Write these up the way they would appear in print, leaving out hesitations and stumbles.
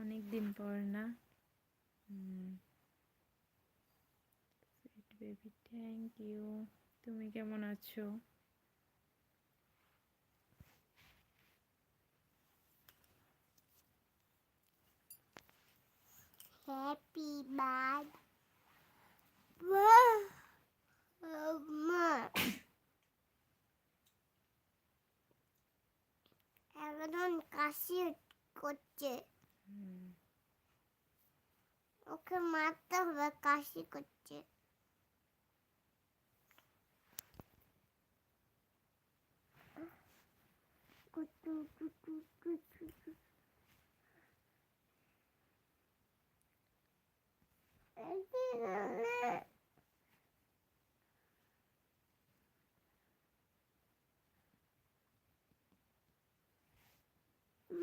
অনেক দিন পর না। Baby thank you. তুমি কেমন আছো? হ্যাপি বার্থ এখন কাশি করছে, ওকে মারতে হবে, কাশি করছে।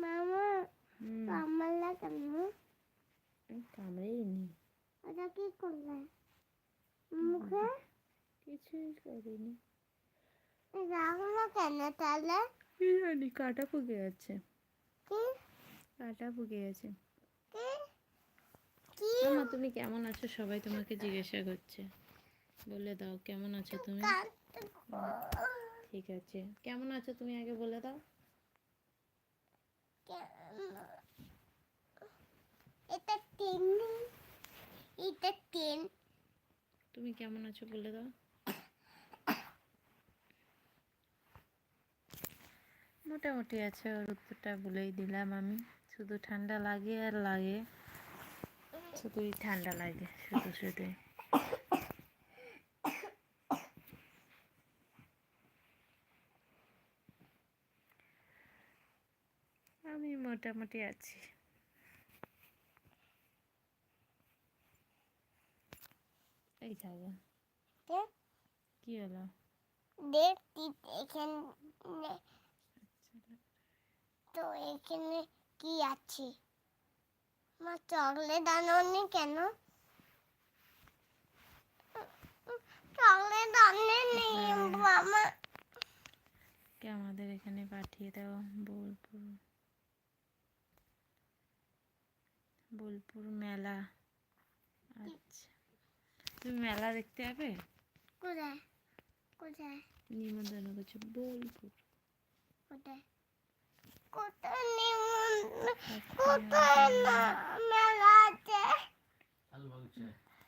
মামা কামড়ালা কেন? কামড়েইনি। ওটা কি করলে মুখে? কিছুই করিনি। রাখলো কেন তাহলে? কি জানি, কাটা পুকে আছে। কি কাটা পুকে আছে। কি কি মামা তুমি কেমন আছো? সবাই তোমাকে জিজ্ঞাসা করছে। বলে দাও কেমন আছো তুমি। ঠিক আছে, কেমন আছো তুমি আগে বলে দাও। এটা তিন, এটা তিন। তুমি কেমন আছো বলে দাও। মোটামুটি আছে, ওর উত্তরটা বলেই দিলাম আমি। শুধু ঠান্ডা লাগে আর লাগে, শুধুই ঠান্ডা লাগে, শুধুই। আমি মোটামুটি আছি। এই থাকো। কি হলো? দেখি এখানে, তো এখানে কি আছে? মা চকলেট আনোনি কেন? চকলেট আনেনি মামা। কে আমাদের এখানে পাঠিয়ে দাও, বোলপুর মেলা। আচ্ছা, তুমি মেলা দেখতে যাবে? কোথায় কোথায় নিমন্ত্রণ করছে বোলপুর। কোথায় কোথায় কোথায় মেলা আছে?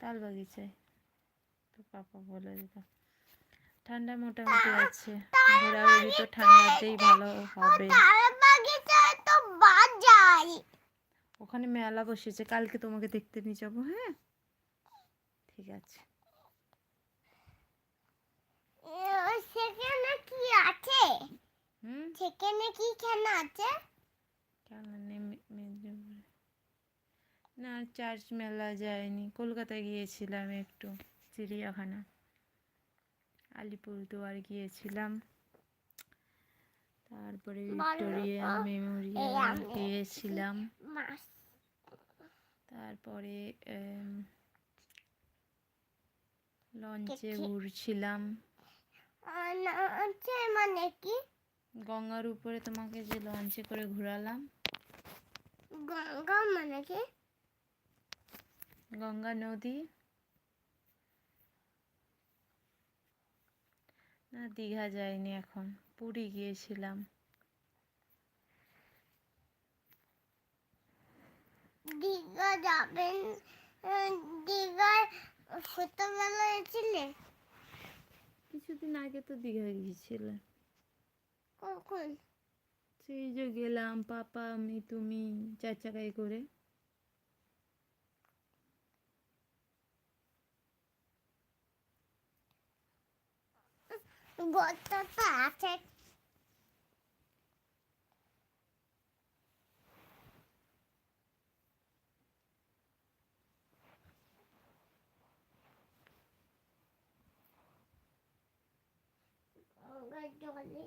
তাল বাগিচায়। তো পাপা বলে দিত। ঠান্ডা মোটামুটি আছে, ঘোরাঘুরি তো ঠান্ডাতেই ভালো হবে। তাল বাগিচায় তো বাজাই। ওখানে মেলা বসেছে, কালকে তোমাকে দেখতে নিয়ে যাবো। হ্যাঁ ঠিক আছে। সেখানে কি আছে? সেখানে কি খেলা আছে? খেলা নেই মেদিনীপুরে না, চার্চ মেলা যায়নি। কলকাতায় গিয়েছিলাম একটু, চিড়িয়াখানা, আলিপুরদুয়ার গিয়েছিলাম, তারপরে ভিক্টোরিয়া মেমোরিয়াল গিয়েছিলাম, তারপরে লঞ্চে ঘুরছিলাম। মানে কি? গঙ্গার উপরে তোমাকে যে লঞ্চে করে ঘোরালাম। গঙ্গা মানে কি? গঙ্গা নদী না, দীঘা যাইনি এখন, পুরী গিয়েছিলাম। দীঘা যাবেন? দীঘায় ছোটবেলায় ছিলে? কিছুদিন আগে তো দীঘা গিয়েছিলে। কখন? সেই যে গেলাম, পাপা আমি তুমি 4 চাকায় করে। বর্ষাটা আছে। গঙ্গার জলে